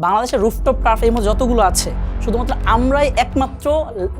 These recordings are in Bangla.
বাংলাদেশের রুফটপ টার্ফ এই মধ্যে যতগুলো আছে শুধুমাত্র আমরাই একমাত্র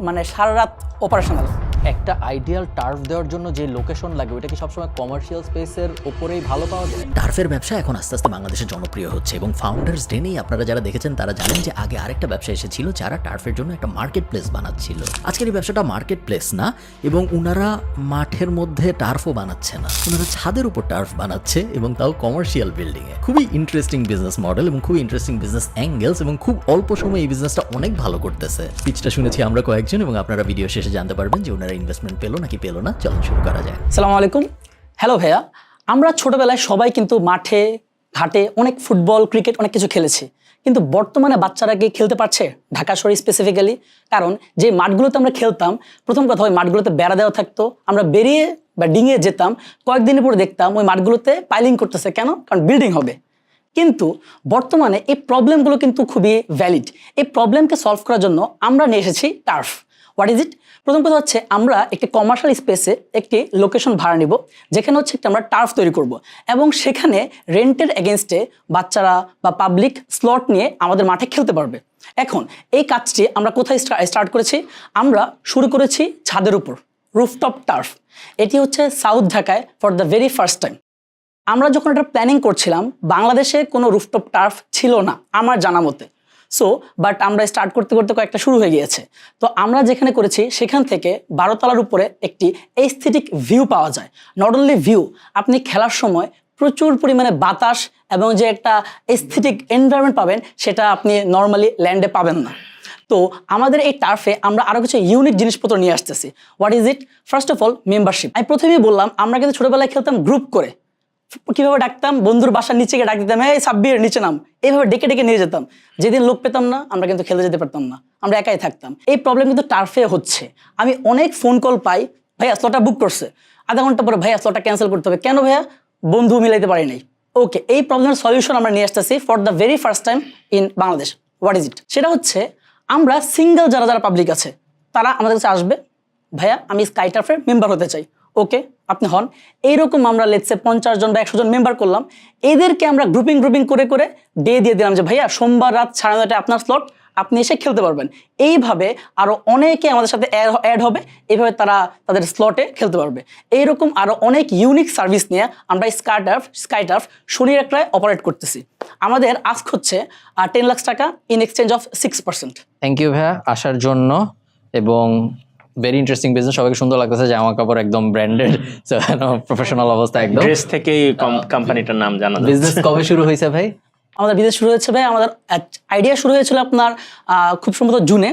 মানে সারা রাত অপারেশনাল। একটা আইডিয়াল টার্ফ দেওয়ার জন্য যে লোকেশন লাগে ওটা কি সবসময় কমার্শিয়াল স্পেসের উপরেই ভালো পাওয়া যায়? টার্ফের ব্যবসা এখন আস্তে আস্তে বাংলাদেশে জনপ্রিয় হচ্ছে এবং ফাউন্ডার্স ডে নেই আপনারা যারা দেখেছেন তারা জানেন যে আগে আরেকটা ব্যবসা এসেছিল যারা টার্ফের জন্য একটা মার্কেট প্লেস বানাচ্ছিল। আজকের এই ব্যবসাটা মার্কেট প্লেস না, এবং উনারা মাঠের মধ্যে টার্ফও বানাচ্ছে না, উনারা ছাদের উপর টার্ফ বানাচ্ছে এবং তাও কমার্শিয়াল বিল্ডিংয়ে। খুবই ইন্টারেস্টিং বিজনেস মডেল এবং খুবই ইন্টারেস্টিং বিজনেস অ্যাঙ্গেলস, এবং খুব অল্প সময়ে এই বিজনেসটা অনেক ভালো করতেছে। পিচটা শুনেছি আমরা কয়েকজন, এবং আপনারা ভিডিও শেষে জানতে পারবেন যে ওনারা ইনভেস্টমেন্ট পেলো নাকি পেলো না। চলুন শুরু করা যায়। আসসালামু আলাইকুম। হ্যালো ভাইয়া, আমরা ছোটবেলায় সবাই কিন্তু মাঠে ঘাটে অনেক ফুটবল ক্রিকেট অনেক কিছু খেলেছি, কিন্তু বর্তমানে বাচ্চারা কি খেলতে পারছে ঢাকা শহরে স্পেসিফিক্যালি? কারণ যে মাঠগুলোতে আমরা খেলতাম, প্রথম কথা ওই মাঠগুলোতে বেড়া দেওয়া থাকতো, আমরা বেরিয়ে বা ডিঙে যেতাম, কয়েকদিনের পরে দেখতাম ওই মাঠগুলোতে পাইলিং করতেছে। কেন? কারণ বিল্ডিং হবে। কিন্তু বর্তমানে এই প্রবলেমগুলো কিন্তু খুবই ভ্যালিড। এই প্রবলেমকে সলভ করার জন্য আমরা নিয়ে এসেছি টার্ফ। What is it? প্রথম কথা হচ্ছে আমরা একটি কমার্শিয়াল স্পেসে একটি লোকেশন ভাড়া নিব, যেখানে হচ্ছে আমরা টার্ফ তৈরি করব, এবং সেখানে রেন্টের এগেনস্টে বাচ্চারা বা পাবলিক স্লট নিয়ে আমাদের মাঠে খেলতে পারবে। এখন এই কাজটি আমরা কোথায় স্টার্ট করেছি? আমরা শুরু করেছি ছাদের উপর, রুফটপ টার্ফ। এটি হচ্ছে সাউথ ঢাকায় for the very first time. আমরা যখন এটা প্ল্যানিং করছিলাম, বাংলাদেশে কোনো রুফটপ টার্ফ ছিল না আমার জানা মতে। বাট আমরা স্টার্ট করতে করতে কয়েকটা শুরু হয়ে গিয়েছে। তো আমরা যেখানে করেছি সেখান থেকে 12 তলার উপরে একটি এস্থেটিক ভিউ পাওয়া যায়। নট অনলি ভিউ, আপনি খেলার সময় প্রচুর পরিমাণে বাতাস এবং যে একটা এস্থেটিক এনভায়রনমেন্ট পাবেন, সেটা আপনি নর্মালি ল্যান্ডে পাবেন না। তো আমাদের এই টার্ফে আমরা আরও কিছু ইউনিক জিনিসপত্র নিয়ে আসতেছি। What is it? First of all, membership. আমি প্রথমেই বললাম, আমরা কিন্তু ছোটোবেলায় খেলতাম গ্রুপ করে। কিভাবে ডাকতাম? বন্ধুর বাসার নিচে গিয়ে ডাক দিতাম, এই সাব্বির নিচে নাম, এইভাবে ডেকে ডেকে নিয়ে যেতাম। যেদিন লোক পেতাম না, আমরা কিন্তু খেলতে যেতে পারতাম না, আমরা একাই থাকতাম। এই প্রবলেম কিন্তু টার্ফে হচ্ছে। আমি অনেক ফোন কল পাই, ভাইয়া স্লটটা বুক করছে, আধা ঘন্টা পরে ভাইয়া স্লটটা ক্যান্সেল করতে হবে। কেন ভাইয়া? বন্ধু মিলাইতে পারি নাই। ওকে, এই প্রবলেমের সলিউশন আমরা নিয়ে আসতেছি for the very first time in Bangladesh. What is it? সেটা হচ্ছে আমরা সিঙ্গেল যারা যারা পাবলিক আছে তারা আমাদের কাছে আসবে, ভাইয়া আমি স্কাই টার্ফের মেম্বার হতে চাই। ওকে, আপনি হন। এইরকম আমরা লেটসে 50 জন বা 100 জন মেম্বার করলাম। এদেরকে আমরা গ্রুপিং করে করে ডে দিয়ে দিলাম যে ভাইয়া সোমবার রাত 9:30টায় আপনার স্লট, আপনি এসে খেলতে পারবেন। এইভাবে আরও অনেকে আমাদের সাথে অ্যাড হবে, এইভাবে তারা তাদের স্লটে খেলতে পারবে। এইরকম আরও অনেক ইউনিক সার্ভিস নিয়ে আমরা স্কাই টার্ফ শনির একটায় অপারেট করতেছি। আমাদের আস্ক হচ্ছে 10 লাখ টাকা in exchange of 6%। Thank you ভাইয়া আসার জন্য, এবং ভেরি ইন্টারেস্টিং বিজনেস। সবাইকে সুন্দর লাগতেছে, জামা কাপড় একদম ব্র্যান্ডেড, প্রফেশনাল অবস্থা একদম। ড্রেস থেকেই কোম্পানিটার নাম জানা যায়। বিজনেস কবে শুরু হয়েছে ভাই? আমাদের বিজনেস শুরু হয়েছে ভাই, আমাদের আইডিয়া শুরু হয়েছিল আপনার খুব সম্ভবত জুনে,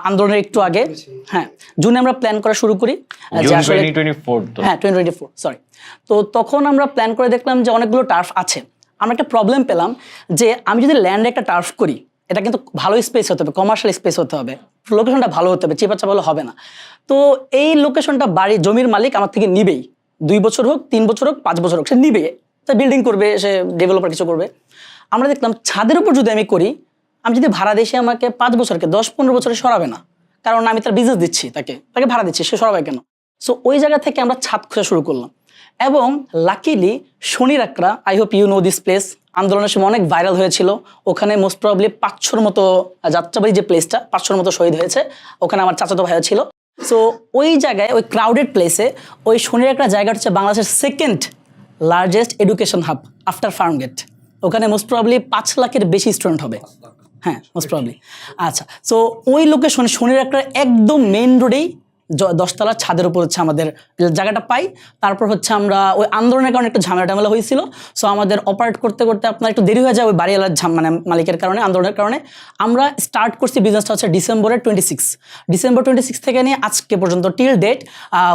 আন্দোলনের একটু আগে। হ্যাঁ, জুনে আমরা প্ল্যান করা শুরু করি। জুন 2024 তো। হ্যাঁ, 2024 সরি। তো তখন আমরা প্ল্যান করে দেখলাম যে অনেকগুলো টার্ফ আছে। আমরা একটা প্রবলেম পেলাম যে আমি যদি ল্যান্ডে একটা টার্ফ করি, এটা কিন্তু ভালো স্পেস হতে হবে, কমার্শিয়াল স্পেস হতে হবে, লোকেশনটা ভালো হতে হবে, চেপাচা ভালো হবে না। তো এই লোকেশনটা জমির মালিক আমার থেকে নিবেই, 2 বছর হোক, 3 বছর হোক, 5 বছর হোক, সে নিবে, সে বিল্ডিং করবে, সে ডেভেলপার কিছু করবে। আমরা দেখলাম ছাদের উপর যদি আমি করি, আমি যদি ভাড়া দিই, সে আমাকে 5 বছরকে 10-15 বছরে সরাবে না, কারণ আমি তার বিজনেস দিচ্ছি, তাকে ভাড়া দিচ্ছি, সে সরাবে কেন? ওই জায়গা থেকে আমরা ছাদ খোঁজা শুরু করলাম, এবং লাকিলি শনির একরা, I hope you know this place, আন্দোলনের সময় অনেক ভাইরাল হয়েছিল। ওখানে মোস্ট প্রবাবলি 500 মতো যাত্রাবাড়ি যে প্লেসটা, 500 মতো শহীদ হয়েছে, ওখানে আমার চাচাতো ভাইয়া ছিল। ওই জায়গায়, ওই ক্রাউডেড প্লেসে, ওই শনির একটা জায়গা হচ্ছে বাংলাদেশের second largest education hub after Farmgate. ওখানে মোস্ট প্রবাবলি 5 লাখের বেশি স্টুডেন্ট হবে। হ্যাঁ, মোস্ট প্রবাবলি। আচ্ছা, ওই লোকেশনে শনির একটা একদম মেইন রোডেই 10 তলার ছাদের উপর হচ্ছে আমাদের জায়গাটা পাই। তারপর হচ্ছে আমরা ওই আন্দোলনের কারণে একটু ঝামেলা হয়েছিল, আমাদের অপারেট করতে করতে আপনার একটু দেরি হয়ে যায় ওই বাড়িওয়ালার মানে মালিকের কারণে, আন্দোলনের কারণে। আমরা স্টার্ট করছি বিজনেসটা হচ্ছে ডিসেম্বর 26 থেকে নিয়ে আজকে পর্যন্ত till date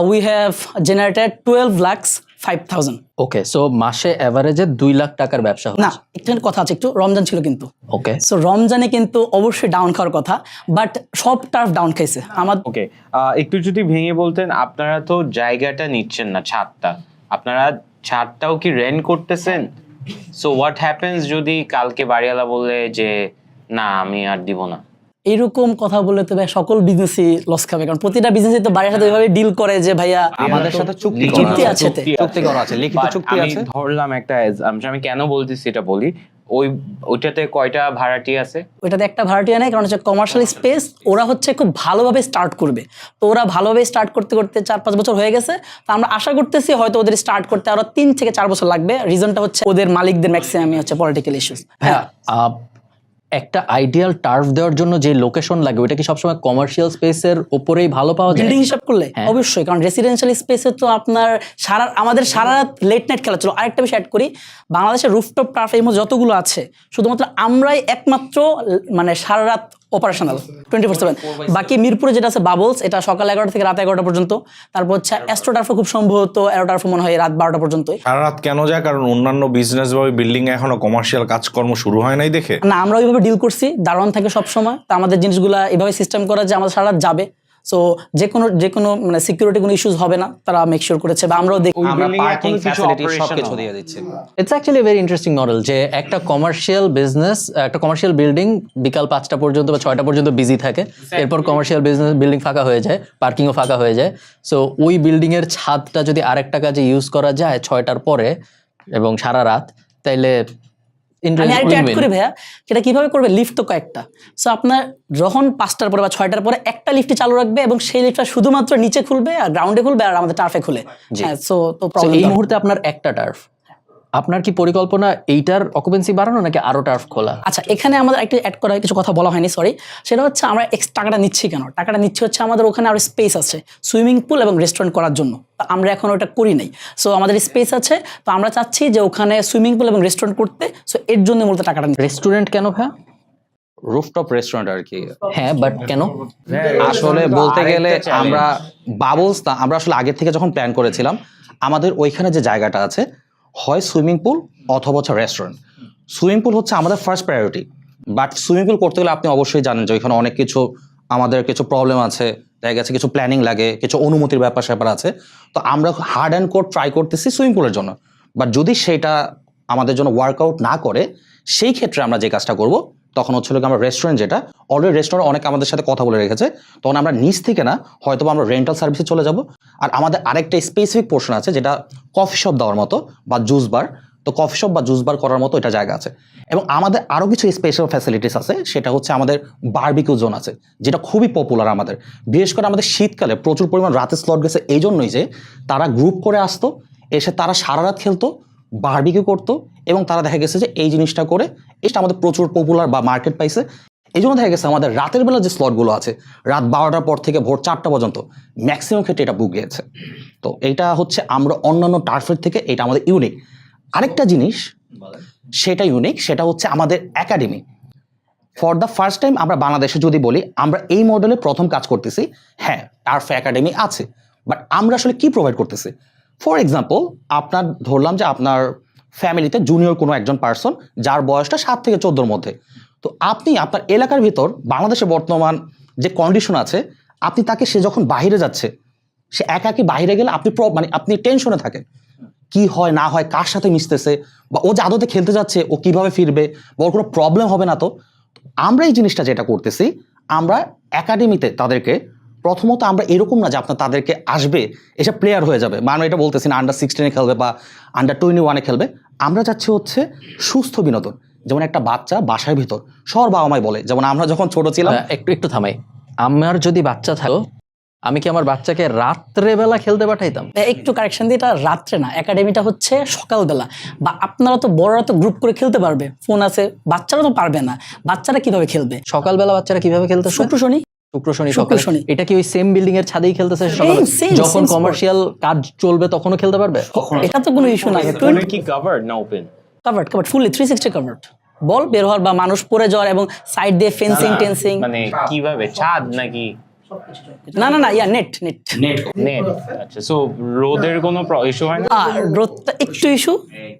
we have generated 12,05,000। Okay, so মাসে এভারেজে 2 লাখ টাকার ব্যবসা না, হচ্ছে। একটু কথা আছে, একটু রমজান ছিল কিন্তু। ওকে, রমজানে কিন্তু অবশ্যই ডাউন খাওয়ার কথা, বাট সব টার্ফ ডাউন খাইছে আমার। ওকে, একটু যদি ভেঙে বলতেন, আপনারা তো জায়গাটা নিচ্ছেন না, ছাদটা, আপনারা ছাদটাও কি রেন্ট করতেছেন? সো হোয়াট হ্যাপেন্স যদি কালকে বাড়িওয়ালা বলে যে না আমি আর দিব না? এইরকম কথা বললে তো ভাই সকল বিজনেসই লস খাবে, কারণ প্রতিটা বিজনেসই তো বাড়ির সাথে ওইভাবে ডিল করে যে ভাইয়া আমাদের সাথে চুক্তি চুক্তি আছে, চুক্তি করা আছে, লিখিত But চুক্তি আমি আছে। ধরলাম একটা আমি কেন বলতেছি এটা বলি, ওইটাতে কয়টা ভাড়াটি আছে? ওইটাতে একটা ভাড়াটিয়া নেই, কারণ হচ্ছে কমার্শিয়াল স্পেস ওরা হচ্ছে খুব ভালোভাবে স্টার্ট করবে। তো ওরা ভালোভাবে স্টার্ট করতে করতে 4-5 বছর হয়ে গেছে। তো আমরা আশা করতেছি হয়তো ওদের স্টার্ট করতে আরো 3 থেকে 4 বছর লাগবে। রিজনটা হচ্ছে ওদের মালিকদের ম্যাক্সিমামই হচ্ছে পলিটিক্যাল ইস্যুস। হ্যাঁ, একটা আইডিয়াল টার্ফ দেওয়ার জন্য যে লোকেশন লাগে ওটা কি সবসময় কমার্শিয়াল স্পেসের উপরেই ভালো পাওয়া যায়? বিল্ডিং হিসাব করলে হ্যাঁ। অবশ্যই, কারণ রেসিডেন্সিয়াল স্পেসে তো আপনার আমাদের সারা রাত লেট নাইট খেলা ছিল। আরেকটা বিষয় অ্যাড করি, বাংলাদেশের রুফটপ টার্ফ এই মধ্যে যতগুলো আছে শুধুমাত্র আমরাই একমাত্র মানে সারা রাত অপারেশনাল 24/7। বাকি মিরপুরে যেটা আছে বাবলস, এটা সকাল 11টা থেকে রাত 11টা পর্যন্ত। তারপর হচ্ছে অ্যাস্ট্রো টার্ফও খুব সম্ভবত টার্ফও মনে হয় রাত 12টা পর্যন্ত। সারা রাত কেন যায়? কারণ অন্যান্য বিজনেস বা বিল্ডিং এ এখনো কমার্শিয়াল কাজকর্ম শুরু হয় নাই দেখে। না, আমরা ওইভাবে ডিল করছি, দারোয়ান থাকে সবসময়। তো আমাদের জিনিসগুলো এভাবে সিস্টেম করা যে আমাদের সারা রাত যাবে। সো যে কোনো মানে সিকিউরিটি কোনো ইস্যুস হবে না, তারা মেক শিওর করেছে। বা আমরাও দেখি আমরা building এ পার্কিং এখনো কিছু ফ্যাসিলিটি operation সবকিছু হয়। দিয়ে দিচ্ছি। It's actually very interesting model যে একটা কমার্শিয়াল বিজনেস, একটা কমার্শিয়াল বিল্ডিং বিকাল 5টা পর্যন্ত বা 6টা পর্যন্ত বিজি থাকে, এরপর কমার্শিয়াল বিজনেস বিল্ডিং ফাঁকা হয়ে যায়, পার্কিংও ফাঁকা হয়ে যায়। সো ওই বিল্ডিং এর ছাদটা যদি আরেকটা কাজে ইউজ করা যায় 6টার পরে এবং সারা রাত, তাইলে আমি আরেকটা অ্যাড করি ভাইয়া, সেটা কিভাবে করবে, লিফট তো কয়েকটা। সো আপনার যখন 5টার পরে বা 6টার পরে একটা লিফটে চালু রাখবে এবং সেই লিফটটা শুধুমাত্র নিচে খুলবে আর গ্রাউন্ডে খুলবে আর আমাদের টার্ফে খুলে। হ্যাঁ, সো তো So, প্রবলেম এই মুহূর্তে আপনার একটা টার্ফ, আপনার কি পরিকল্পনা এইটার অকুপেন্সি বাড়ানো নাকি আরো টার্ফ খোলা? আচ্ছা, এখানে আমাদের একটা অ্যাড করা কিছু কথা বলা হয়নি, সরি। সেটা হচ্ছে আমরা টাকাটা নিচ্ছি কেন? টাকাটা নিচ্ছি হচ্ছে আমাদের ওখানে আরো স্পেস আছে সুইমিং পুল এবং রেস্টুরেন্ট করার জন্য। তো আমরা এখন ওটা করি নাই। সো আমাদের স্পেস আছে, তো আমরা চাচ্ছি যে ওখানে সুইমিং পুল এবং রেস্টুরেন্ট করতে। সো এর জন্য মূলত টাকাটা নিচ্ছি। রেস্টুরেন্ট কেন ভাই? রুফটপ রেস্টুরেন্ট আর কি। হ্যাঁ, বাট কেন? আসলে বলতে গেলে আরেকটা challenge। আমরা বাবলস না, আমরা আসলে আগের থেকে যখন প্ল্যান করেছিলাম আমাদের ওইখানে যে জায়গাটা আছে হয় সুইমিং পুল অথবা হচ্ছে রেস্টুরেন্ট। সুইমিং পুল হচ্ছে আমাদের first priority, but swimming pool করতে গেলে আপনি অবশ্যই জানেন যে ওইখানে অনেক কিছু আমাদের কিছু প্রবলেম আছে, দেখা গেছে কিছু প্ল্যানিং লাগে, কিছু অনুমতির ব্যাপার স্যাপার আছে। তো আমরা হার্ড অ্যান্ড কোড ট্রাই করতেছি সুইমিং পুলের জন্য, বাট যদি সেটা আমাদের জন্য ওয়ার্কআউট না করে সেই ক্ষেত্রে আমরা যে কাজটা করব তখন হচ্ছে আমরা রেস্টুরেন্ট, যেটা অলরেডি রেস্টুরেন্ট অনেক আমাদের সাথে কথা বলে রেখেছে, তখন আমরা নিচ থেকে না হয়তো আমরা রেন্টাল সার্ভিসে চলে যাব। আর আমাদের আরেকটা স্পেসিফিক পোর্শন আছে যেটা কফি শপ দেওয়ার মতো বা জুস বার, তো কফি শপ বা জুস বার করার মতো এটা জায়গা আছে। এবং আমাদের আরও কিছু স্পেশাল ফ্যাসিলিটিস আছে, সেটা হচ্ছে আমাদের বারবিকিউ জোন আছে যেটা খুবই পপুলার আমাদের। বিশেষ করে আমাদের শীতকালে প্রচুর পরিমাণ রাতে স্লট গেছে এই জন্যই যে তারা গ্রুপ করে আসতো, এসে তারা সারা রাত খেলতো, বারবিকিউ করতো, এবং তারা দেখা গেছে যে এই জিনিসটা করে এটা আমাদের প্রচুর পপুলার বা মার্কেট পাইছে। এই জন্য দেখা গেছে আমাদের রাতের বেলা যে স্লটগুলো আছে রাত 12টার পর থেকে ভোর 4টা পর্যন্ত ম্যাক্সিমাম ক্ষেত্রে এটা বুক গিয়েছে। তো এটা হচ্ছে আমরা অন্যান্য টার্ফের থেকে এটা আমাদের ইউনিক। আরেকটা জিনিস সেটা ইউনিক, সেটা হচ্ছে আমাদের academy. For the first time আমরা বাংলাদেশে যদি বলি আমরা এই মডেলে প্রথম কাজ করতেছি। হ্যাঁ, টার্ফ একাডেমি আছে, বাট আমরা আসলে কি প্রোভাইড করতেছি? ফর এক্সাম্পল, আপনার ধরলাম যে আপনার ফ্যামিলিতে জুনিয়র কোনো একজন পার্সন যার বয়সটা 7 থেকে 14-র মধ্যে, তো আপনি আপনার এলাকার ভিতর বাংলাদেশে বর্তমান যে কন্ডিশন আছে, আপনি তাকে সে যখন বাইরে যাচ্ছে, সে একাকি বাইরে গেলে আপনি মানে আপনি টেনশনে থাকেন কি হয় না হয়, কার সাথে মিশতেছে, বা ও যে আদতে খেলতে যাচ্ছে ও কিভাবে ফিরবে, বা ওর কোনো প্রবলেম হবে না। তো আমরা এই জিনিসটা যেটা করতেছি, আমরা একাডেমিতে তাদেরকে প্রথমত আমরা এরকম না যে আপনার তাদেরকে আসবে এসে প্লেয়ার হয়ে যাবে, মানে এটা বলতেছি না আন্ডার 16-এ খেলবে বা আন্ডার 21-এ খেলবে। আমরা চাচ্ছি হচ্ছে সুস্থ বিনোদন। যেমন একটা বাচ্চা বাসার ভিতর, সবার বাবা মাই বলে, যেমন আমরা যখন ছোট ছিলাম। একটু থামাই, আমার যদি বাচ্চা থাকো আমি কি আমার বাচ্চাকে রাত্রেবেলা খেলতে পাঠাইতাম? একটু কারেকশন দিই, এটা রাত্রে না, একাডেমিটা হচ্ছে সকালবেলা। বা আপনারা তো বড়রা তো গ্রুপ করে খেলতে পারবে, ফোন আছে, বাচ্চারা তো পারবে না। বাচ্চারা কিভাবে খেলবে? সকালবেলা বাচ্চারা কিভাবে খেলতে? শুক্র শনি। সকালে। এটা কি ওই সেম বিল্ডিং এর ছাদেই খেলতেছে সকালে? same যখন spot। কমার্শিয়াল কাজ চলবে তখনও খেলতে পারবে? এটা তো কোনো ইস্যু না। ওখানে কি কভার্ড না open? Covered fully 360 covered. Ball বের হওয়ার বা মানুষ পড়ে যাওয়ার এবং সাইড দিয়ে ফেন্সিং টেন্সিং। মানে কিভাবে, ছাদ নাকি? না, ইয়া নেট। নেট। আচ্ছা, সো রোদের কোনো ইস্যু হয় না? আর রোদটা একটু ইস্যু,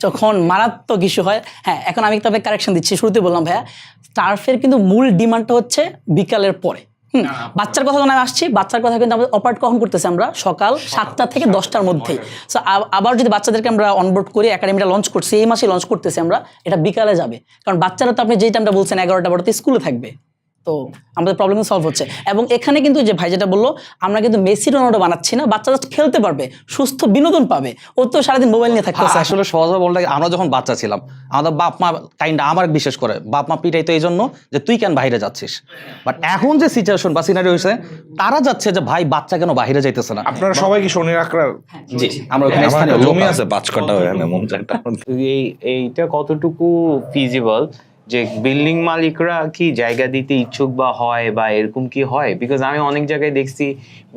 যখন মারাত্মক ইস্যু হয়। হ্যাঁ, এখন আমি তবে কারেকশন দিচ্ছি, শুরুতে বললাম ভাইয়া টার্ফের কিন্তু মূল ডিমান্ডটা হচ্ছে বিকালের পরে। বাচ্চার কথা যখন আমি আসছি, বাচ্চার কথা কিন্তু আমাদের অপারেট কখন করতেছি আমরা? সকাল 7টা থেকে 10টার মধ্যেই। সো আবার যদি বাচ্চাদেরকে আমরা অনবোর্ড করি, একাডেমিটা লঞ্চ করছি, এই মাসে লঞ্চ করতেছি আমরা, এটা বিকালে যাবে। কারণ বাচ্চারা তো আপনি যেই টাইমটা বলছেন 11টা 12টা স্কুলে থাকবে। তো আমাদের প্রবলেম সলভ হচ্ছে। এবং এখানে কিন্তু যে ভাই যেটা বললো, আমরা কিন্তু মেসি রোনাল্ডো বানাচ্ছি না, বাচ্চা জাস্ট খেলতে পারবে, সুস্থ বিনোদন পাবে। ও তো সারাদিন মোবাইল নিয়ে থাকতেছে। আসলে সহজভাবে বলতে আমরা যখন বাচ্চা ছিলাম, আমাদের বাপ মা আমার বিশেষ করে বাপ মা পিটাইতো এই জন্য যে তুই কেন বাইরে যাচ্ছিস। বাট এখন যে সিচুয়েশন বা সিনারি হয়েছে, তারা যাচ্ছে যে ভাই বাচ্চা কেন বাইরে যাইতেছে না। আপনারা সবাই কি শনির আঁকড়ার? জি, আমরা ওখানে আমার স্থানীয় জমি local। আছে 5 কাঠা ওখানে মন চাইটা। এইটা কতটুকু ফিজিবল যে বিল্ডিং মালিকরা কি জায়গা দিতে ইচ্ছুক বা হয়, বা এরকম কি হয়? বিকজ আমি অনেক জায়গায় দেখছি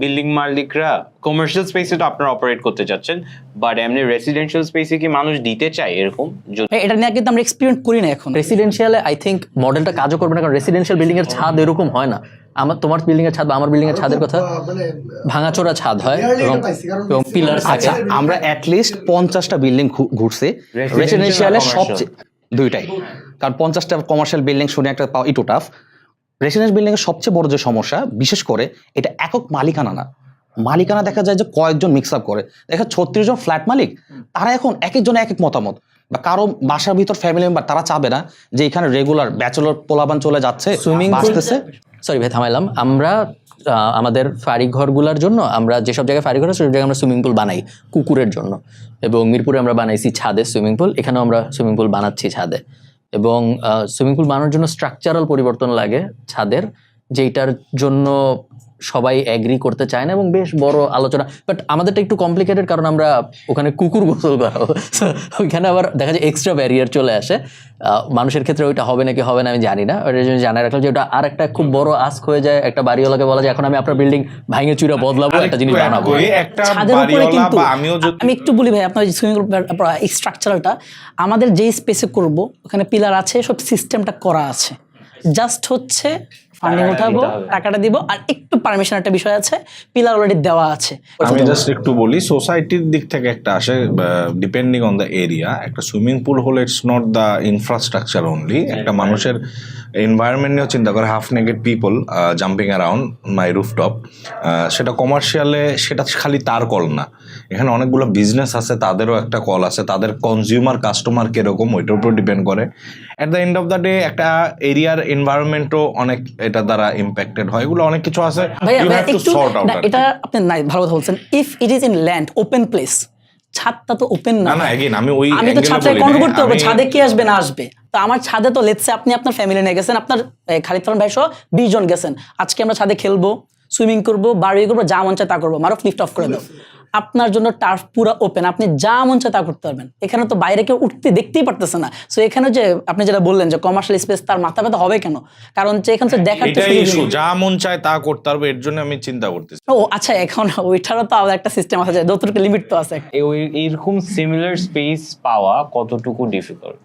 বিল্ডিং মালিকরা কমার্শিয়াল স্পেসে তো আপনারা অপারেট করতে চাচ্ছেন, বাট এমনি রেসিডেন্সিয়াল স্পেসে কি মানুষ দিতে চায় এরকম? ভাই, এটা নিয়ে কিন্তু আমরা এক্সপেরিমেন্ট করি না এখন। রেসিডেন্সিয়ালে আই থিঙ্ক মডেলটা কাজও করবে না, কারণ রেসিডেন্সিয়াল বিল্ডিং এর ছাদ এরকম হয় না। তোমার বিল্ডিং এর ছাদ বা আমার বিল্ডিং এর ছাদের কথা ভাঙাচোরা ছাদ হয় এবং পিলার আচ্ছা, থাকে। আমরা অ্যাটলিস্ট 50টা বিল্ডিং ঘুরছি রেসিডেন্সিয়ালে সবচেয়ে, দুইটাই। কারণ 50টা কমার্শিয়াল বিল্ডিং শুনে একটা পাওয়া একটু টাফ। রেসিডেন্স বিল্ডিং এর সবচেয়ে বড় যে সমস্যা, বিশেষ করে এটা একক মালিকানা না, মালিকানা দেখা যায় যে কয়েকজন মিক্স আপ করে। দেখা 36 জন ফ্ল্যাট মালিক, তারা এখন এক একজনের এক এক মতামত, বা কারো বাসার ভিতর ফ্যামিলি মেম্বার তারা চাবে না যে এখানে রেগুলার ব্যাচেলর পোলাবান চলে যাচ্ছে, সুইমিং পুল আসতেছে। সরি ভাই থামাইলাম। আমরা আমাদের ফাঁড়ি ঘরগুলোর জন্য আমরা যেসব জায়গায় ফাঁড়ি ঘর আছে সেসব জায়গায় আমরা সুইমিং পুল বানাই কুকুরের জন্য, এবং মিরপুরে আমরা বানাইছি ছাদে সুইমিং পুল, এখানেও আমরা সুইমিং পুল বানাচ্ছি ছাদে। এবং সুইমিং পুল বানানোর জন্য স্ট্রাকচারাল পরিবর্তন লাগে ছাদের, যেটার জন্য সবাই এগ্রি করতে চায় না এবং বেশ বড় আলোচনা। বাট আমাদেরটা একটু কমপ্লিকেটেড, কারণ আমরা ওখানে কুকুর গোসল করাবো, ওইখানে আবার দেখা যায় এক্সট্রা ব্যারিয়ার চলে আসে। মানুষের ক্ষেত্রে ওইটা হবে নাকি হবে না আমি জানি না, ওই জন্য জানাই রাখলাম যে ওটা আর একটা খুব বড় আস্ক হয়ে যায়। একটা বাড়িওয়ালাকে বলা যায় এখন আমি আপনার বিল্ডিং ভাঙে চুরা বদলাবো, একটা জিনিস বানাবো। একটা ছাদের উপরে বাড়িওয়ালা কিন্তু বা আমিও যদি আমি একটু বলি ভাই, আপনার সুইমিং পুল স্ট্রাকচারটা আমাদের যেই স্পেসে করব, ওখানে পিলার আছে, সব সিস্টেমটা করা আছে, জাস্ট হচ্ছে ফান্ডিং উঠাবো, টাকাটা দিব, আর একটু পারমিশন একটা বিষয় আছে, পিলার অলরেডি দেওয়া আছে। আমি জাস্ট একটু বলি, সোসাইটির দিক থেকে একটা আসে, ডিপেন্ডিং অন দ্য এরিয়া। একটা সুইমিং পুল হলে it's not the infrastructure only, একটা মানুষের এনভায়রনমেন্ট নিয়েও চিন্তা করে। Half naked people jumping around my rooftop, সেটা কমার্শিয়ালে সেটা খালি তার কল না, এখানে অনেকগুলো বিজনেস আছে, তাদেরও একটা কল আছে, তাদের কনজিউমার কাস্টমার কিরকম ওইটার উপর ডিপেন্ড করে। At the end of the day একটা এরিয়ার এনভায়রনমেন্টও অনেক এটা দ্বারা ইম্প্যাক্টেড হয়। এগুলো অনেক কিছু আছে, ভাইয়া you have to একটু sort out না, that. এটা আপনি নাই ভালো কথা বলছেন। If it is in land open place, ছাদটা তো ওপেন না। না, again, আমি ওই আমি তো angle এ ছাদে বলি কন্ট্রোল নাই। করতে হবে, আমি- ছাদে কি আসবে না আসবে। তো আমার ছাদে তো লেটসে আপনি আপনার ফ্যামিলি নিয়ে গেছেন, আপনার খালিদ ফারহান ভাই সহ 20 জন গেছেন, আজকে আমরা ছাদে খেলবো, সুইমিং করবো, বারবি করবো, যা মন চায় তা করবো, মারো লিফট অফ করে দাও। আপনার জন্য টার্ফ পুরো ওপেন, আপনি যা মন চায় তা করতে পারবেন। এখানে তো বাইরে কেউ উঠতে দেখতেই পারতেছে না। সো এখানে যে আপনি যেটা বললেন যে কমার্শিয়াল স্পেস, তার মাথা ব্যথা হবে কেন? কারণ যে এখানে তো দেখার তো এটাই সুযোগ ইস্যু, নেই। যা মন চায় তা করতে পারবে, এর জন্য আমি চিন্তা করতেছি। ও আচ্ছা, এখন ওইটারও তো আলাদা একটা সিস্টেম আছে, যতটুকু লিমিট তো আছে। এরকম সিমিলার স্পেস পাওয়া কতটুকু ডিফিকাল্ট?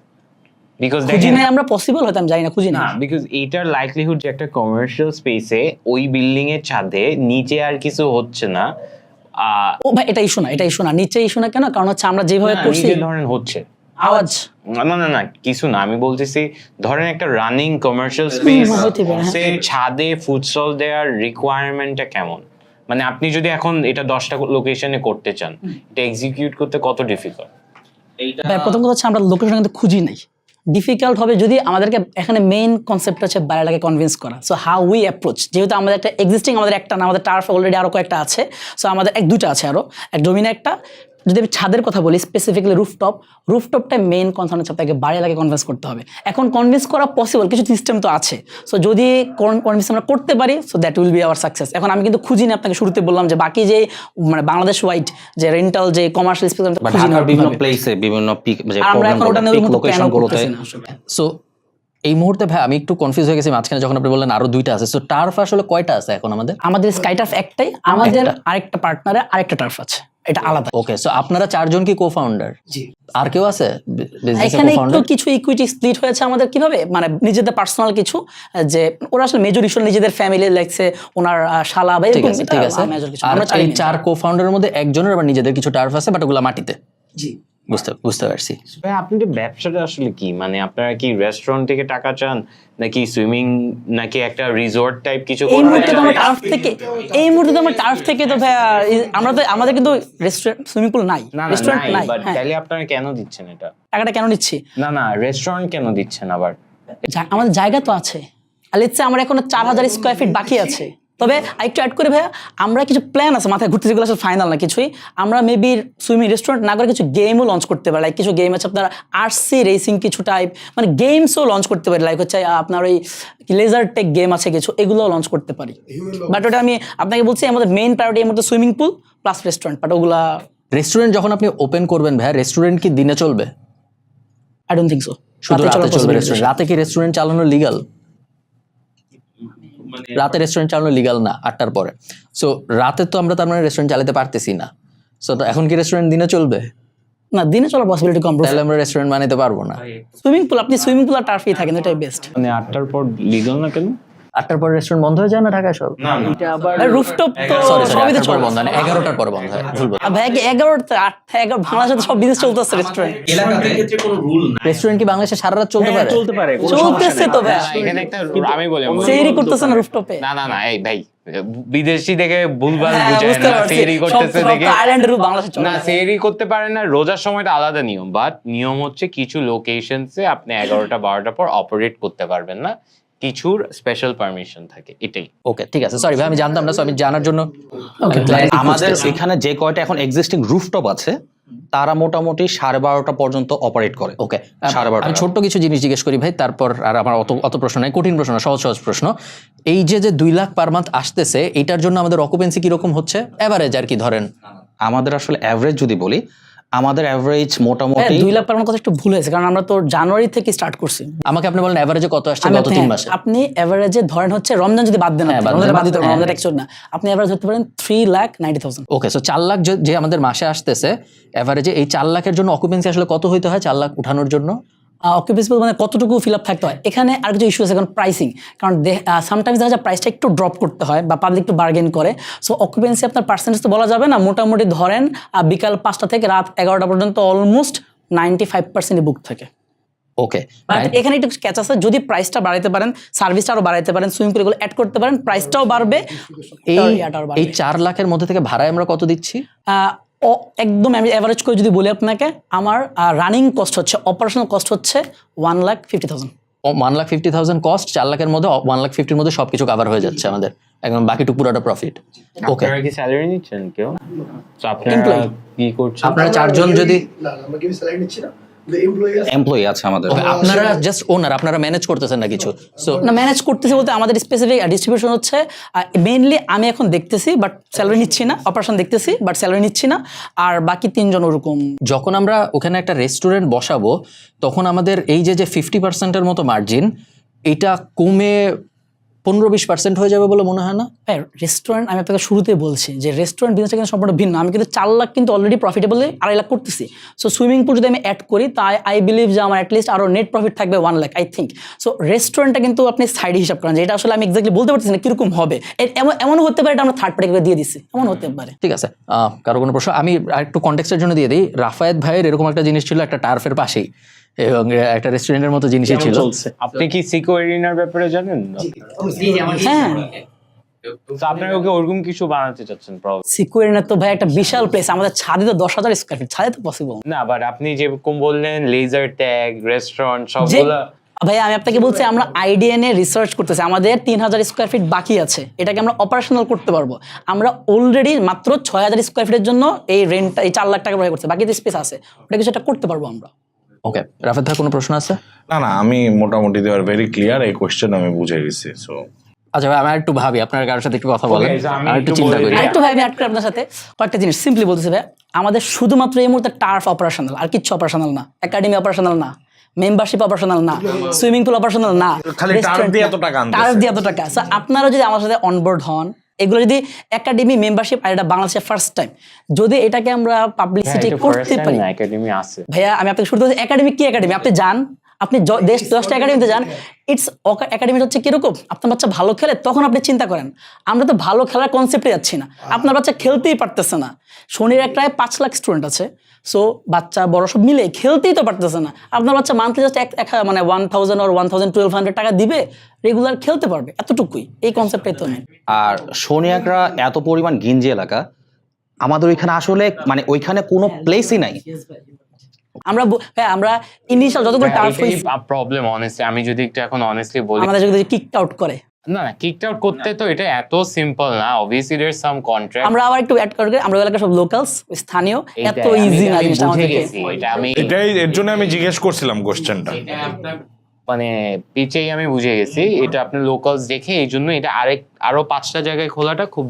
বিকজ খুঁজি নাই আমরা, পসিবল হয়তো আমি জানি না, খুঁজি না। না, বিকজ এইটার লাইকলিহুড যে একটা কমার্শিয়াল স্পেসে ওই বিল্ডিং এর ছাদে নিচে আর কিছু হচ্ছে না, ও ভাই, এটা ইস্যু না, এটা ইস্যু না, নিচে ইস্যু না কেন? কারণ হচ্ছে আমরা যেভাবে করছি নিচে ধরেন হচ্ছে আওয়াজ। না না না কিছু না, আমি বলতেছি ধরেন একটা রানিং কমার্শিয়াল স্পেস হতে পারে, হ্যাঁ। সে ছাদে ফুডস্টল দেওয়ার রিকোয়ারমেন্টটা কেমন? মানে আপনি যদি এখন এটা 10টা লোকেশনে করতে চান, এটা এক্সিকিউট করতে কত ডিফিকাল্ট? ভাই, প্রথম কথা হচ্ছে আমরা লোকেশন কিন্তু খুঁজি নাই। ডিফিকাল্ট হবে যদি আমাদেরকে এখানে মেইন কনসেপ্ট হচ্ছে বাইরেটাকে কনভিন্স করা। সো হাউ উই অ্যাপ্রোচ, যেহেতু আমাদের একটা এক্সিস্টিং, আমাদের একটা না, আমাদের টার্ফ অলরেডি আরো কয়েকটা আছে। সো আমাদের দুইটা আছে, আরো এক ডোমিনে একটা। যদি আমি ছাদের কথা বলি স্পেসিফিক্যালি রুফটপটা মেইন কনসার্ন হচ্ছে আপনাকে বাইরেটাকে কনভিন্স করতে হবে। এখন কনভিন্স করা পসিবল, কিছু সিস্টেম তো আছে। সো যদি কনভিন্স আমরা করতে পারি, so that will be hour success. এখন আমি কিন্তু খুঁজি না, আপনাকে শুরুতে বললাম যে বাকি যে মানে বাংলাদেশ ওয়াইড যে রেন্টাল যে কমার্শিয়াল স্পেস, ঢাকার বিভিন্ন প্লেসে বিভিন্ন পিক যে আমরা এখন ওটা নিয়ে লোকেশন গুলোতে। সো এই মুহূর্তে ভাই আমি একটু কনফিউজ হয়ে গেছি মাঝখানে যখন আপনি বললেন আরো 2টা আছে। সো টার্ফ আসলে কয়টা আছে এখন আমাদের? স্কাই টার্ফ একটাই, আমাদের আরেকটা পার্টনারে আরেকটা টার্ফ আছে, এটা আলাদা। ওকে, সো আপনারা 4 জন কি কো-ফাউন্ডার? আর কেউ আছে বিজনেসের এখানে একটু কো-ফাউন্ডার? কিছু ইকুইটি স্প্লিট হয়েছে আমাদের। কিভাবে? মানে নিজেদের পার্সোনাল কিছু, যে ওরা আসলে মেজর ইস্যু নিজেদের ফ্যামিলি লাগছে, ওনার শালা বা ঠিক এরকম, আছে, ঠিক আছে। মেজর কিছু। আর আমরা এই 4 কো-ফাউন্ডারের মধ্যে একজনের আবার নিজেদের কিছু টার্ফ আছে, বাট ওগুলা মাটিতে। জি, বুঝতে পারছি। ভাই আপনাদের ব্যবসাটা আসলে কি? মানে আপনারা কি রেস্টুরেন্ট থেকে টাকা চান, নাকি সুইমিং, নাকি একটা রিসোর্ট টাইপ কিছু? এই মুহূর্তে তো আমরা টার্ফ থেকে তো ভাই আমরা তো, আমাদের কিন্তু রেস্টুরেন্ট সুইমিং পুল নাই, না রেস্টুরেন্ট নাই। বাট হ্যাঁ, তাহলে আপনারা কেন দিচ্ছেন এটা? টাকাটা কেন নিচ্ছি? না রেস্টুরেন্ট কেন দিচ্ছেন আবার? আমাদের জায়গা তো আছে, লেটস সে আমার এখনো 4000 স্কোয়ার ফিট বাকি আছে, তবে একটু অ্যাড করে ভাইয়া আমরা কিছু প্ল্যান আছে মাথায় ঘুরতে, যেগুলো আসলে ফাইনাল না কিছুই। আমরা মেবি সুইমিং রেস্টুরেন্ট না করে কিছু গেমও লঞ্চ করতে পারি, লাইক কিছু গেম আছে আপনার আরসি রেসিং কিছু টাইপ, মানে গেমসও লঞ্চ করতে পারি, লাইক হচ্ছে আপনার ওই লেজার টেক গেম আছে কিছু, এগুলোও লঞ্চ করতে পারি। বাট ওটা আমি আপনাকে বলছি আমাদের মেইন প্রায়োরিটি এর মধ্যে swimming pool plus restaurant, but ওগুলা রেস্টুরেন্ট যখন আপনি ওপেন করবেন ভাই, রেস্টুরেন্ট কি দিনে চলবে? I don't think so. শুধু রাতে চলবে রেস্টুরেন্ট? রাতে কি রেস্টুরেন্ট চালানো লিগাল? রাতে রেস্টুরেন্ট চালানো লিগাল না 8টার পরে। সো রাতে তো আমরা তার মানে রেস্টুরেন্ট চালাতে পারতেছি না। সো তো এখন কি রেস্টুরেন্ট দিনে চলবে? না, দিনে চলার পসিবিলিটি কম। তাহলে আমরা রেস্টুরেন্ট বানাতে পারবো না। সুইমিং পুল, আপনি সুইমিং পুল আর টার্ফেই থাকেন, এটাই বেস্ট। মানে 8টার পর লিগাল না কেন? 8টার পর রেস্টুরেন্ট বন্ধ হয়ে যায় না ঢাকায় সব? রুফটপ তো সরি সবই তো চলে। বন্ধ, মানে 11টার পর বন্ধ হয়, ভুল বলছি। ভাই 11টা 8টা 11 বাংলাদেশে তো সব বিজনেস চলতেছে রেস্টুরেন্ট। রেস্টুরেন্ট কি বাংলাদেশে সারা রাত চলতে পারে? চলতেছে তো ভাই, এখানে একটা আমি বলি সেরি করতেছে না রুফটপে। না এই ভাই বিদেশি দেখে ভুলভাল হ্যাঁ, বুঝায় বুঝতে না, পারছি। সেরি করতেছে সব দেখে আইল্যান্ডের রূপ বাংলাদেশে চলে না, না। সেরি করতে পারে না। রোজার সময়টা আলাদা নিয়ম, বাট নিয়ম হচ্ছে কিছু লোকেশনসে আপনি 11টা 12টার পর অপারেট করতে পারবেন না, কিছুর স্পেশাল পারমিশন থাকে, এটাই। ওকে ঠিক আছে, সরি ভাই আমি জানতাম না, সো আমি জানার জন্য আমাদের এখানে যে কয়টা এখন এক্সিস্টিং রুফটপ আছে তারা মোটামুটি 12:30 পর্যন্ত অপারেট করে। ওকে 12:30 আমি ছোট্ট কিছু জিনিস জিজ্ঞেস করি ভাই, তারপর আর আমার অত প্রশ্ন নাই, কঠিন প্রশ্ন না, সহজ সহজ প্রশ্ন। এই যে 2 লাখ পার মান্থ আসতেছে, এটার জন্য আমাদের অকুপেন্সি কিরকম হচ্ছে এভারেজ আর কি ধরেন? আমাদের আসলে অ্যাভারেজ যদি বলি, আমাদের অ্যাভারেজ মোটামুটি 2 লাখ পার মান্থ কথা একটু ভুল হয়েছে, কারণ আমরা তো জানুয়ারি থেকে স্টার্ট করছি। আমাকে আপনি বলেন এভারেজে কত আসছে আমি গত 3 মাসে? আপনি এভারেজে ধরেন হচ্ছে রমজান যদি বাদ দেন, হ্যাঁ, বাদ রমজান দেন। বাদ দিতে হ্যাঁ। রমজান অ্যাকচুয়ালি না, আপনি এভারেজ ধরতে পারেন 3,90,000। ওকে, সো 4 লাখ যে আমাদের মাসে আসতেছে এভারেজে, এই 4 লাখের জন্য অকুপেন্সি আসলে কত হইতে হয় 4 লাখ উঠানোর জন্য? অকুপেন্সি মানে কতটুকু ফিল আপ থাকতে হয়, এখানে আর কিছু ইস্যু আছে, কারণ প্রাইসিং, কারণ সামটাইমস দেখা যায় প্রাইসটা একটু ড্রপ করতে হয় বা পাবলিক একটু বার্গেন করে। সো অকুপেন্সি আপনার পার্সেন্টেজ তো বলা যাবে না, মোটামুটি ধরেন বিকাল 5টা থেকে রাত 11টা পর্যন্ত অলমোস্ট 95% বুক থাকে। ওকে, বাট এখানে একটু ক্যাচ আছে, যদি প্রাইসটা বাড়াইতে পারেন, সার্ভিসটা আরো বাড়াইতে পারেন, সুইমিং পুল এগুলো অ্যাড করতে পারেন, প্রাইসটাও বাড়বে। এই 4 লাখের মধ্যে থেকে ভাড়ায় আমরা কত দিচ্ছি? একদম আমি এভারেজ করে যদি বলি আপনাকে, আমার রানিং কস্ট হচ্ছে, অপারেশনাল কস্ট হচ্ছে 1,50,000। 1,50,000 কস্ট, 4 লাখের মধ্যে 1,50,000 মধ্যে সবকিছু কভার হয়ে যাচ্ছে আমাদের, একদম বাকিটুকু পুরোটা প্রফিট। ওকে, আপনারা কি স্যালারি নিচ্ছেন কেউ? তো আপনারা Employee। কি করছেন? আপনারা 4 জন যদি আমরা কেউ স্যালারি নিচ্ছি না, এমপ্লয়ি আছে আমাদের। Okay, আপনারা জাস্ট ওনার, আপনারা ম্যানেজ করতেছেন না কিছু? সো না, ম্যানেজ করতেছি বলতে আমাদের স্পেসিফিক ডিস্ট্রিবিউশন হচ্ছে মেইনলি আমি এখন দেখতেছি বাট স্যালারি নিচ্ছি না, অপারেশন দেখতেছি বাট স্যালারি নিচ্ছি না, আর বাকি 3 জন ওরকম। যখন আমরা ওখানে একটা রেস্টুরেন্ট বসাবো, তখন আমাদের এই যে 50%-এর মতো মার্জিন, এটা কমে 15-20% হয়ে যাবে বলে মনে হয় না? হ্যাঁ, রেস্টুরেন্ট আমি আপনাকে শুরুতেই বলছি যে রেস্টুরেন্ট বিজনেসটা কিন্তু সম্পূর্ণ ভিন্ন। আমি কিন্তু 4 লাখ কিন্তু অলরেডি প্রফিটেবলি 2.5 লাখ করতেছি। সো সুইমিং পুল যদি আমি অ্যাড করি, তাই আই বিলিভ যে আমার অ্যাটলিস্ট আরও নেট প্রফিট থাকবে 1 লাখ আই থিঙ্ক। সো রেস্টুরেন্টটা কিন্তু আপনি সাইড হিসাব করেন, যে এটা আসলে আমি এক্স্যাক্টলি বলতে পারতেছি না কীরকম হবে। এমনও হতে পারে এটা আমরা থার্ড পার্টি করে দিয়ে দিচ্ছি, এমন হতে পারে। ঠিক আছে, কারো কোনো প্রশ্ন? আমি আরেকটু কনটেক্সটের জন্য দিয়ে দিই, রাফায়েত ভাইয়ের এরকম একটা জিনিস ছিল একটা টার্ফের পাশেই, এবং একটা রেস্টুরেন্টের মতো জিনিসই ছিল। আপনি কি সিকো এরিনার ব্যাপারে জানেন? হ্যাঁ, তো আপনারা ওকে ওরকম কিছু বানাতে চাচ্ছেন প্রবলেম সিকুয়েরিনা তো ভাই একটা বিশাল প্লেস, আমাদের ছাদে তো 10,000 স্কোয়ার ফিট, ছাদে তো পসিবল না, বাট আপনি যেরকম বললেন লেজার ট্যাগ রেস্টুরেন্ট যে সবগুলা, ভাই আমি আপনাকে বলছি আমরা আইডিয়া নিয়ে রিসার্চ করতেছি, আমাদের 3,000 স্কোয়ার ফিট বাকি আছে, এটাকে আমরা অপারেশনাল করতে পারবো। আমরা অলরেডি মাত্র 6,000 স্কোয়ার ফিটের জন্য এই রেন্টটা, এই 4 লাখ টাকা ব্যয় করছে, বাকি স্পেস আছে, ওটা কিছু একটা করতে পারবো আমরা। ওকে, রাফায়েত ভাই কোনো প্রশ্ন আছে? না আমি মোটামুটি দে আর ভেরি ক্লিয়ার, এই কোশ্চেন আমি বুঝে গেছি। সো আচ্ছা ভাই, আমি একটু ভাবি, আপনার কারোর সাথে একটু কথা বলেন, Okay, so আমি আর একটু একটু চিন্তা বলে করি। দিই। আরেকটু ভাই আমি অ্যাড করে আপনার সাথে কয়েকটা জিনিস সিম্পলি বলতেছি ভাই, আমাদের শুধুমাত্র এই মুহূর্তে টার্ফ অপারেশনাল, আর কিচ্ছু অপারেশনাল না, একাডেমি অপারেশনাল না, মেম্বারশিপ অপারেশনাল না, সুইমিং পুল অপারেশনাল না, খালি টার্ফ দিয়ে এত টাকা আনতেছে। টার্ফ দিয়ে এত টাকা। So, আপনারা যদি আমার সাথে অনবোর্ড হন, এগুলো যদি একাডেমি মেম্বারশিপ, আর এটা বাংলাদেশে ফার্স্ট টাইম, যদি এটাকে আমরা পাবলিসিটি করতে পারি। একাডেমি আছে ভাইয়া আমি আপনাকে শুরু করছি, একাডেমি কি একাডেমি, আপনি যান, আপনি 10টা একাডেমিতে যান, ইটস একাডেমি হচ্ছে কিরকম, আপনার বাচ্চা ভালো খেলে তখন আপনি চিন্তা করেন। আমরা তো ভালো খেলার কনসেপ্টে যাচ্ছি না, আপনার বাচ্চা খেলতেই পারতেছে না, শনির একটায় 5 লাখ স্টুডেন্ট আছে, সো বাচ্চা বড় সব মিলে খেলতেই তো পারতেছে না, আপনার বাচ্চা মান্থলি জাস্ট মানে 1,000 or 1,200 টাকা দিবে, রেগুলার খেলতে পারবে, এতটুকুই, এই কনসেপ্টটাই তো নেই। আর সোনিয়াকরা এত পরিমাণ গিঞ্জি এলাকা, আমাদের ওইখানে আসলে মানে ওইখানে কোনো প্লেসই নাই। আমরা ইনিশিয়াল যতগুলো টার্ফ হয়েছে প্রবলেম অনেস্টলি, আমি যদি একটু এখন অনেস্টলি বলি, আমাদের যদি কিক আউট করে, না কিকড আউট করতে তো এটা এত সিম্পল না, অবভিয়াসলি देयर সাম কন্ট্রাক্ট। আমরা আবার একটু অ্যাড করে আমরা এলাকার সব লোকালস স্থানীয়, এত ইজি না জিনিসটা আমাদেরকে। এটাই এর জন্য আমি জিজ্ঞেস করছিলাম কোশ্চেনটা। মানে পিচেই আমি বুঝে গেছি এটা আপনি লোকালস দেখে, এই জন্য এটা আরো 5টা জায়গায় খোলাটা খুব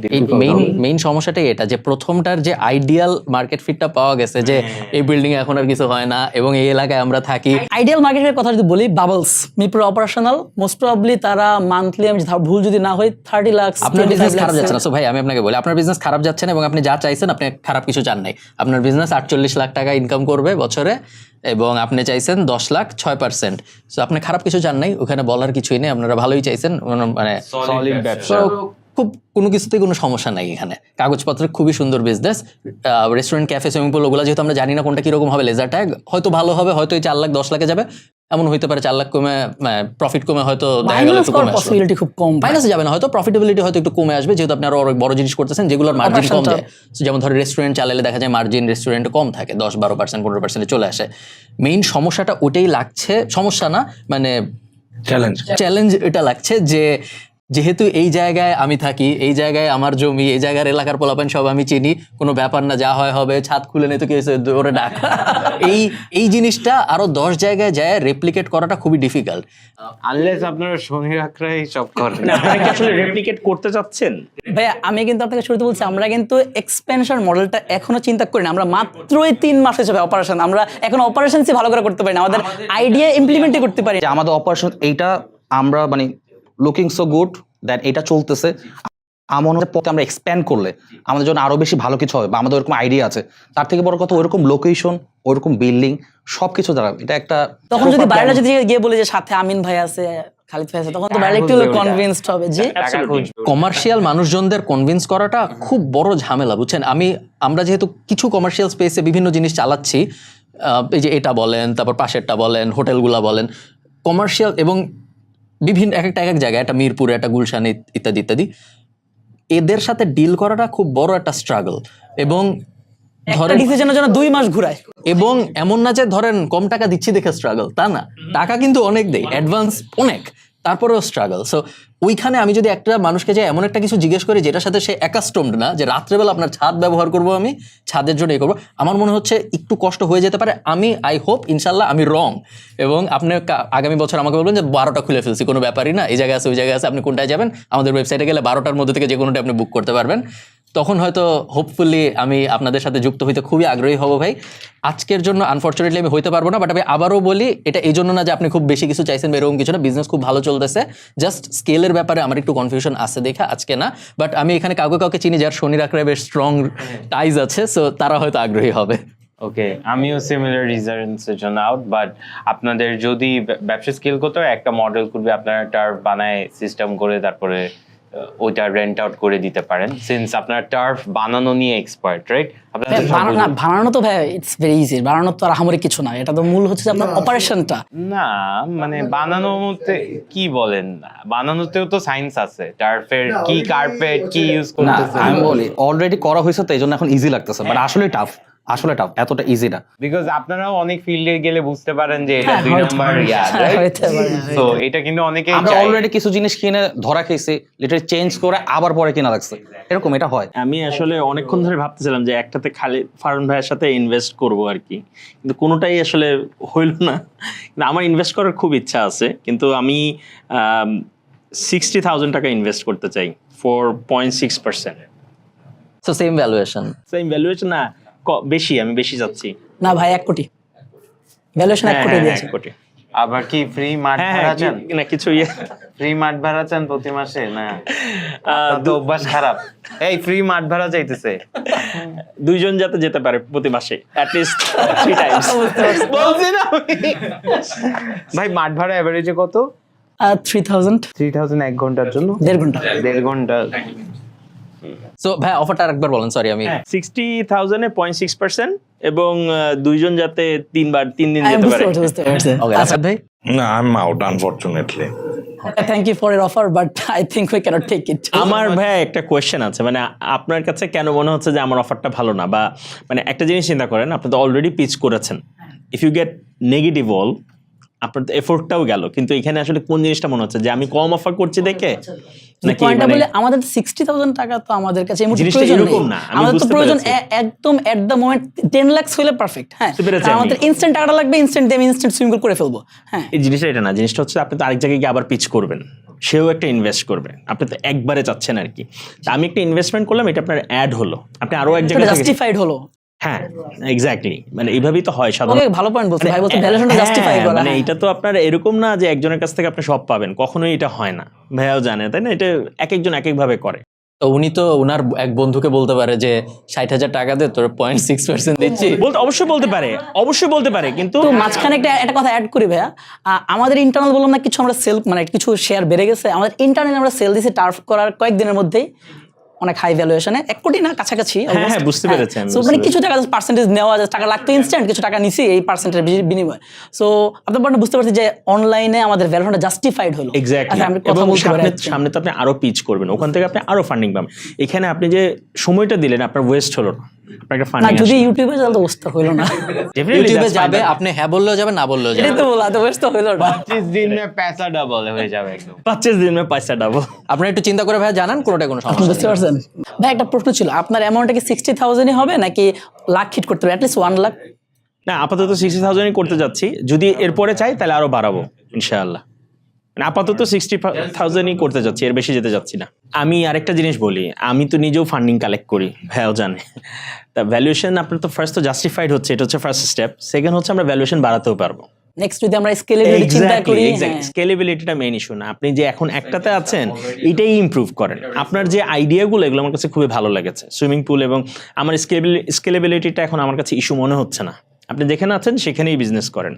মেইন সমস্যাটাই এটা যে প্রথমটার যে আইডিয়াল মার্কেট ফিটটা পাওয়া গেছে যে এই বিল্ডিং এ এখন আর কিছু হয় না এবং এই এলাকায় আমরা থাকি। আইডিয়াল মার্কেটের কথা যদি বলি, bubbles Mirpur operational, most probably তারা মান্থলি, আমি ভুল যদি না হয় 30 লাখ। আপনার বিজনেস খারাপ যাচ্ছে না, সো ভাই আমি আপনাকে বলি আপনার বিজনেস খারাপ যাচ্ছে না এবং আপনি যা চাইছেন আপনি খারাপ কিছু চান নাই। আপনার বিজনেস 48 লাখ টাকা ইনকাম করবে বছরে এবং আপনি চাইছেন 10 লাখ 6%, সো আপনি খারাপ কিছু চান নাই, ওখানে বলার কিছুই নেই, আপনারা ভালোই চাইছেন, মানে সলিড ব্যবসা। খুব কোনো কিছুতেই কোনো সমস্যা নাই এখানে, কাগজপত্রের খুবই সুন্দর business. Restaurant, cafe, swimming pool ওগুলো যেহেতু আমরা জানি না কোনটা কিরকম হবে, লেজার ট্যাগ হয়তো ভালো হবে, হয়তো এই 4 লাখ 10 লাখে যাবে, এমন হইতে পারে 4 লাখ কমে প্রফিট কমে হয়তো দেখা গেল একটু কমে আসবে, পসিবিলিটি খুব কম, মাইনাসে যাবে না, হয়তো প্রফিটেবিলিটি হয়তো একটু কমে আসবে যেহেতু আপনি আরো অনেক বড় জিনিস করতেছেন যেগুলোর মার্জিন কম যায়। যেমন ধরো রেস্টুরেন্ট চালালে দেখা যায় মার্জিন রেস্টুরেন্টে কম থাকে, 10-12%, 15% চলে আসে। মেইন সমস্যাটা ওটাই লাগছে, সমস্যা না মানে চ্যালেঞ্জ এটা লাগছে যে যেহেতু এই জায়গায় আমি থাকি, এই জায়গায় আমার জমি, এই জায়গার এলাকার পোলাপান সব আমি চিনি, কোনো ব্যাপার না, যা হয় হবে, ছাদ খুলে নিয়ে তো কি হয়েছে ওরে ডাক, এই জিনিসটা আরো 10 জায়গায় যায় রেপ্লিকেট করাটা খুবই ডিফিকাল্ট। আনলেস আপনারা শনি রাখরাই সব করেন। আপনারা কি আসলে রেপ্লিকেট করতে চাচ্ছেন? ভাই আমি কিন্তু আপনাকে শুরুতে বলছি, আমরা কিন্তু এক্সপেনশন মডেলটা এখনো চিন্তা করি না, আমরা মাত্রই 3 মাস হয়েছে অপারেশন, আমরা এখন অপারেশনসই ভালো করে করতে পারি না, আমাদের আইডিয়া ইমপ্লিমেন্টই করতে পারি যে আমাদের অপারেশন এইটা আমরা মানে লুকিং সো গুড দ্যাট এটা চলতেছে, আমার পথে আমরা এক্সপ্যান্ড করলে আমাদের জন্য আরো বেশি ভালো কিছু হবে বা আমাদের ওরকম আইডিয়া আছে, তার থেকে বড় কথা ওইরকম লোকেশন, ওইরকম বিল্ডিং সবকিছু দ্বারা এটা একটা তখন যদি বাইরে যদি গিয়ে বলে যে সাথে আমিন ভাই আছে, খালিদ ভাই আছে, তখন তো বাইরে একটু কনভিন্সড হবে যে কমার্শিয়াল মানুষজনদের কনভিন্স করাটা খুব বড় ঝামেলা, বুঝছেন। আমরা যেহেতু কিছু কমার্শিয়াল স্পেসে বিভিন্ন জিনিস চালাচ্ছি, এই যে এটা বলেন, তারপর পাশেরটা বলেন, হোটেলগুলা বলেন, কমার্শিয়াল এবং বিভিন্ন এক এক জায়গায়, একটা মিরপুরে, একটা গুলশান ইত্যাদি ইত্যাদি, এদের সাথে ডিল করাটা খুব বড় একটা স্ট্রাগল। এবং ধরেন ডিসিশনের জন্য 2 মাস ঘুরায়, এবং এমন না যে ধরেন কম টাকা দিচ্ছি দেখে স্ট্রাগল, তা না, টাকা কিন্তু অনেক দেয়, অ্যাডভান্স অনেক, তারপরেও স্ট্রাগল। সো ওইখানে আমি যদি একটা মানুষকে যে এমন একটা কিছু জিজ্ঞেস করি যেটার সাথে সে অ্যাকাস্টমড না, যে রাত্রেবেলা আপনার ছাদ ব্যবহার করব, আমি ছাদের জন্য করবো, আমার মনে হচ্ছে একটু কষ্ট হয়ে যেতে পারে। আই হোপ ইনশাল্লাহ আমি রং, এবং আপনি আগামী বছর আমাকে বলবেন যে 12টা খুলে ফেলছি, কোনো ব্যাপারই না, এই জায়গায় আছে ওই জায়গায় আছে, আপনি কোনটায় যাবেন, আমাদের ওয়েবসাইটে গেলে 12টার মধ্যে থেকে যে কোনোটা আপনি বুক করতে পারবেন। তখন হয়তো হোপফুলি আমি আপনাদের সাথে যুক্ত হইতে খুবই আগ্রহী হব ভাই। আজকের জন্য আনফর্চুনেটলি আমি হইতে পারবো না, বাট আমি আবারও বলি এটা এই জন্য না যে আপনি খুব বেশি কিছু চাইছেন বা এরকম কিছু না, বিজনেস খুব ভালো চলতেছে, জাস্ট স্কেলের ব্যাপারে আমার একটু কনফিউশন আছে দেখা আজকে না, বাট আমি এখানে কাউকে চিনি যার শনি রাখরায় বেশ স্ট্রং টাইজ আছে, সো তারা হয়তো আগ্রহী হবে। ওকে, আমিও সিমিলার রিজনসের জন্য আউট, বাট আপনাদের যদি ব্যবসা স্কেল করতে হয়, একটা মডেল করবে, আপনারা টার্ফ বানায় সিস্টেম করে তারপরে ওইটা রেন্ট আউট করে দিতে পারেন, সিন্স আপনারা টার্ফ বানানো নিয়ে এক্সপার্ট, রাইট? বানানো তো ভাই ইটস ভেরি ইজি, বানানো তো আর আহামরি কিছু না, এটা তো মূল হচ্ছে যে আপনার অপারেশনটা। না মানে বানানোর মধ্যে কি বলেন, বানানোতেও তো সায়েন্স আছে, টার্ফের কি কার্পেট কি ইউজ না করতেছে, আমি বলি অলরেডি করা হয়েছে তো এই জন্য এখন ইজি লাগতেছে, বাট আসলে টাফ, এতটা ইজি না। বিকজ আপনারাও অনেক ফিল্ডে গেলে বুঝতে পারেন যে এটা 2 নাম্বার তো এটা কিন্তু অনেকে আমরা অলরেডি কিছু জিনিস কিনে ধরা খেয়েছি, লিটারালি চেঞ্জ করে আবার পরে কিনা লাগছে, এরকম এটা হয়। আমি আসলে অনেকক্ষণ ধরে ভাবতেছিলাম যে একটাতে খালি ফারুন ভাইয়ের সাথে ইনভেস্ট করব আর কি, কিন্তু কোনোটাই আসলে হইল না। কিন্তু আমার ইনভেস্ট করার খুব ইচ্ছা আছে, কিন্তু আমি 60,000 টাকা ইনভেস্ট করতে চাই 4.6%। সো সেম ভ্যালুয়েশন, ভ্যালুয়েশন না বেশি, আমি বেশি যাচ্ছি না ভাই 1 কোটি ভ্যালুয়েশন, 1 কোটি দিয়েছে। 1 কোটি। আবার কি ফ্রি মাঠ ভাড়া চান না কিছু ফ্রি মাঠ ভাড়া চান প্রতি মাসে? না তো অভ্যাস খারাপ, এই ফ্রি মাঠ ভাড়া চাইতেছে, 2 জন যাতে যেতে পারে প্রতি মাসে at least 3 টাইমস। বলছি না ভাই, মাঠ ভাড়া এভারেজে কত? 3000 1 ঘন্টার জন্য, 1.5 ঘন্টা 1.5 ঘন্টা। সো ভাই অফারটা আরেকবার বলেন, সরি আমি 60,000 এ 0.6% এবং 2 জন যাতে 3 দিন যেতে পারে। বুঝতে পারছি। ওকে আসাদ ভাই। না, I am out unfortunately. Thank you for your offer, but I think we can't take it. আমার ভাই একটা কোয়েশ্চেন আছে, মানে আপনার কাছে কেন মনে হচ্ছে যে আমার অফারটা ভালো না, বা মানে একটা জিনিস চিন্তা করেন, আপনি তো অলরেডি পিচ করেছেন if you get negative all, আপনার এফোর্টটাও গেল। কিন্তু এখানে আসলে কোন জিনিসটা মনে হচ্ছে যে আমি কম অফার করছি দেখে, নাকি পয়েন্টটা মানে বলে আমাদের 60,000 টাকা তো আমাদের কাছে এই মুহূর্তে জিনিসটা প্রয়োজন এরকম নেই। না, আমি আমাদের তো বুঝতে প্রয়োজন পেরেছি। একদম এট দ্য মোমেন্ট 10 লাখ হইলে পারফেক্ট। হ্যাঁ, বুঝতে পেরেছি আর আমি। আমাদের ইনস্ট্যান্ট টাকাটা লাগবে, ইনস্ট্যান্ট দিয়ে আমি ইনস্ট্যান্ট সুইমিং করে ফেলবো। হ্যাঁ, এই জিনিসটা এটা না, জিনিসটা হচ্ছে আপনি তো আরেক জায়গায় গিয়ে আবার পিচ করবেন, সেও একটা ইনভেস্ট করবে, আপনি তো একবারে চাচ্ছেন আর কি। তা আমি একটা ইনভেস্টমেন্ট করলাম, এটা আপনার অ্যাড হলো, আপনি আরো এক জায়গায় থেকে- জাস্টিফাইড হলো। হ্যাঁ এক্স্যাক্টলি, মানে এইভাবেই তো হয় ওকে, সাধারণত। ভালো পয়েন্ট বলছো ভাই, বলছো ভ্যালুয়েশনটা জাস্টিফাই করা। মানে হ্যাঁ। এটা তো আপনার এরকম না যে একজনের কাছ থেকে আপনি সব পাবেন, কখনোই এটা হয় না, ভাইয়াও জানে তাই না, এটা এক একজন এক এক ভাবে করে। তো উনি তো ওনার এক বন্ধুকে বলতে পারে যে 60,000 টাকা দে, তোর 0.6% দিচ্ছি। বলতে অবশ্যই বলতে পারে, অবশ্যই বলতে পারে, কিন্তু তো মাঝখানে একটা কথা অ্যাড করি ভাইয়া, আমাদের ইন্টারনাল বললাম না কিছু আমরা সেল মানে কিছু শেয়ার বেড়ে গেছে, আমাদের ইন্টারনাল আমরা সেল দিয়েছি টার্ফ করার কয়েকদিনের মধ্যেই অনেক হাই ভ্যালুয়েশনে, 1 কোটি না কাছাকাছি। হ্যাঁ, হ্যাঁ, বুঝতে পেরেছি আমি, সো বুঝতে মানে কিছু টাকা পার্সেন্টেজ নেওয়া যায়, টাকা লাগতো ইনস্ট্যান্ট, কিছু টাকা নিছি এই পার্সেন্টের বিনিময়। সো আপনার পরে বুঝতে পারছি যে অনলাইনে আমাদের ভ্যালুটা জাস্টিফাইড হলো। এক্স্যাক্টলি, আচ্ছা, আমি কথা বলতে পারি সামনে তো আপনি আরো পিচ করবেন, ওখান থেকে আপনি আরো ফান্ডিং পাবেন। এখানে আপনি যে সময়টা দিলেন আপনার ওয়েস্ট হলো না, আপনার একটা না, ফান্ডিং যদি ইউটিউবে যাওয়ার অবস্থা হইলো না, ইউটিউবে যাবে, আপনি হ্যাঁ বললেও যাবে, না বললেও যাবে। এটাই তো বলা, তো ওয়েস্ট তো হইলো না। 25 দিন মে পয়সা ডাবল হয়ে যাবে একদম। 25 দিন মে পয়সা ডাবল। আপনারা একটু চিন্তা করে ভাই জানান, কোনোটা কোনো আপনি সমস্যা বুঝতে পারছেন ভাই? একটা প্রশ্ন ছিল, আপনার অ্যামাউন্টটা কি 60,000-ই হবে নাকি লাখ হিট করতে হবে, অ্যাটলিস্ট 1 লাখ? না, আপাতত 60,000-ই করতে যাচ্ছি, যদি এরপরে চাই তাহলে আরো বাড়াবো ইনশাআল্লাহ। মানে আপাতত 60,000-ই করতে যাচ্ছি, এর বেশি যেতে যাচ্ছি না। আমি আরেকটা জিনিস বলি, আমি তো নিজেও ফান্ডিং কালেক্ট করি, ভাইও জানে। তা ভ্যালুয়েশন আপনার তো ফার্স্ট তো জাস্টিফাইড হচ্ছে, এটা হচ্ছে ফার্স্ট স্টেপ। সেকেন্ড হচ্ছে আমরা ভ্যালুয়েশন বাড়াতেও পারবো। নেক্সট যদি আমরা স্কেলেবিলিটি চিন্তা করি, হ্যাঁ। স্কেলেবিলিটিটা মেইন ইস্যু না, আপনি যে এখন একটাতে আছেন এটাই ইমপ্রুভ করেন। আপনার যে আইডিয়াগুলো এগুলো আমার কাছে খুবই ভালো লেগেছে, সুইমিং পুল এবং আমার স্কেলেবিলিটিটা এখন আমার কাছে ইস্যু মনে হচ্ছে না। আপনি যেখানে আছেন সেখানেই বিজনেস করেন।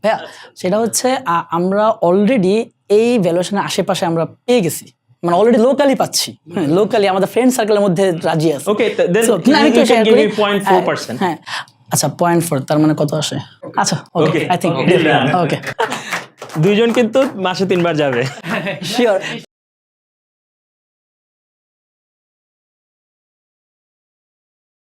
ভাইয়া সেটা হচ্ছে আমরা অলরেডি এই ভ্যালুয়েশনের আশেপাশে আমরা পেয়ে গেছি, মানে অলরেডি লোকালি পাচ্ছি। হ্যাঁ, লোকালি আমাদের ফ্রেন্ড সার্কেলের মধ্যে রাজি আছে। Okay, then So, না, আমি একটু you can share give করি। me 0.4%. হ্যাঁ, আচ্ছা 0.4, তার মানে কত আসে? আচ্ছা ওকে, Okay. I think Okay. ওকে, দুইজন কিন্তু মাসে 3 বার যাবে। শিওর।